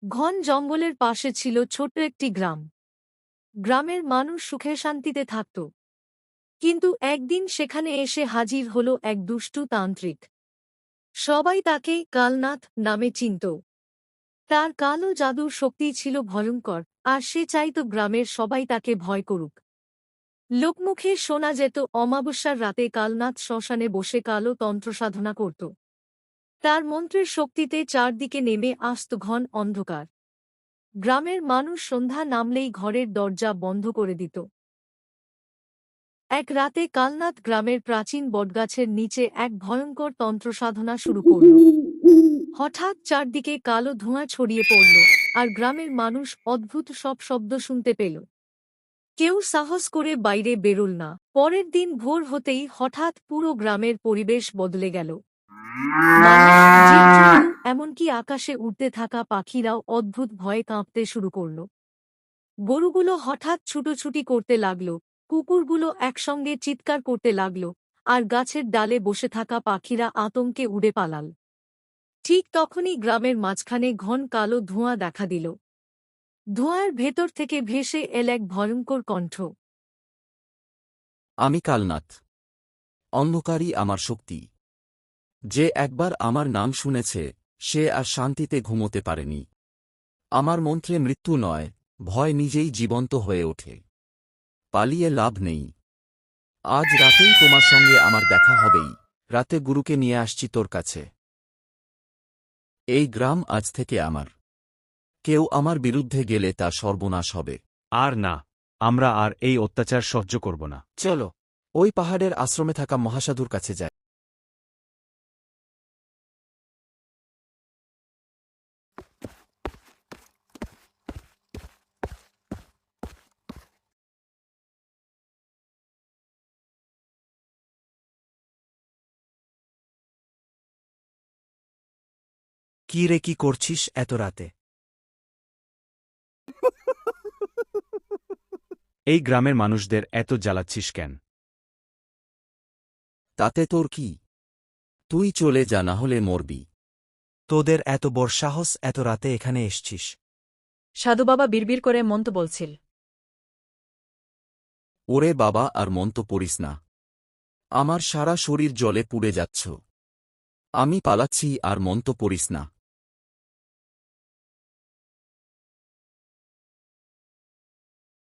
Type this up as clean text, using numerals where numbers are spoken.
ঘন জঙ্গলের পাশে ছিল ছোট্ট একটি গ্রাম। গ্রামের মানুষ সুখে শান্তিতে থাকত। কিন্তু একদিন সেখানে এসে হাজির হল এক দুষ্টু তান্ত্রিক। সবাই তাকে কালনাথ নামে চিনত। তার কালো জাদুর শক্তি ছিল ভয়ঙ্কর, আর সে চাইত গ্রামের সবাই তাকে ভয় করুক। লোকমুখে শোনা যেত অমাবস্যার রাতে কালনাথ শ্মশানে বসে কালো তন্ত্রসাধনা করত। তার মন্ত্রের শক্তিতে চারদিকে নেমে আসত ঘন অন্ধকার। গ্রামের মানুষ সন্ধ্যা নামলেই ঘরের দরজা বন্ধ করে দিত। এক রাতে কালনাথ গ্রামের প্রাচীন বটগাছের নিচে এক ভয়ঙ্কর তন্ত্রসাধনা শুরু করল। হঠাৎ চারদিকে কালো ধোঁয়া ছড়িয়ে পড়ল, আর গ্রামের মানুষ অদ্ভুত সব শব্দ শুনতে পেল। কেউ সাহস করে বাইরে বেরোল না। পরের দিন ভোর হতেই হঠাৎ পুরো গ্রামের পরিবেশ বদলে গেল। মানুষ, জীবজন্তু, এমনকি আকাশে উড়তে থাকা পাখিরাও অদ্ভুত ভয়ে কাঁপতে শুরু করল। গরুগুলো হঠাৎ ছুটোছুটি করতে লাগল, কুকুরগুলো একসঙ্গে চিৎকার করতে লাগল, আর গাছের ডালে বসে থাকা পাখিরা আতঙ্কে উড়ে পালাল। ঠিক তখনই গ্রামের মাঝখানে ঘন কালো ধোঁয়া দেখা দিল। ধোঁয়ার ভেতর থেকে ভেসে এল এক ভয়ঙ্কর কণ্ঠ। আমি কালনাথ। অন্ধকারই আমার শক্তি। যে একবার আমার নাম শুনেছে, সে আর শান্তিতে ঘুমোতে পারেনি। আমার মন্ত্রে মৃত্যু নয়, ভয় নিজেই জীবন্ত হয়ে ওঠে। পালিয়ে লাভ নেই। আজ রাতেই তোমার সঙ্গে আমার দেখা হবেই। রাতে গুরুকে নিয়ে আসছি তোর কাছে। এই গ্রাম আজ থেকে আমার। কেউ আমার বিরুদ্ধে গেলে তা সর্বনাশ হবে। আর না, আমরা আর এই অত্যাচার সহ্য করব না। চলো, ওই পাহাড়ের আশ্রমে থাকা মহাসাধুর কাছে যাই। কি রে, কি করছিস এত রাতে? এই গ্রামের মানুষদের এত জ্বালাচ্ছিস কেন? তাতে তোর কি? তুই চলে যা, না হলে মরবি। তোদের এত বড় সাহস, এত রাতে এখানে এসছিস? সাধু বাবা বিড়বিড় করে মন্ত্র বলছিল। ওরে বাবা, আর মন তো পড়িস না। আমার সারা শরীর জলে পুড়ে যাচ্ছ। আমি পালাচ্ছি, আর মন তো পড়িস না।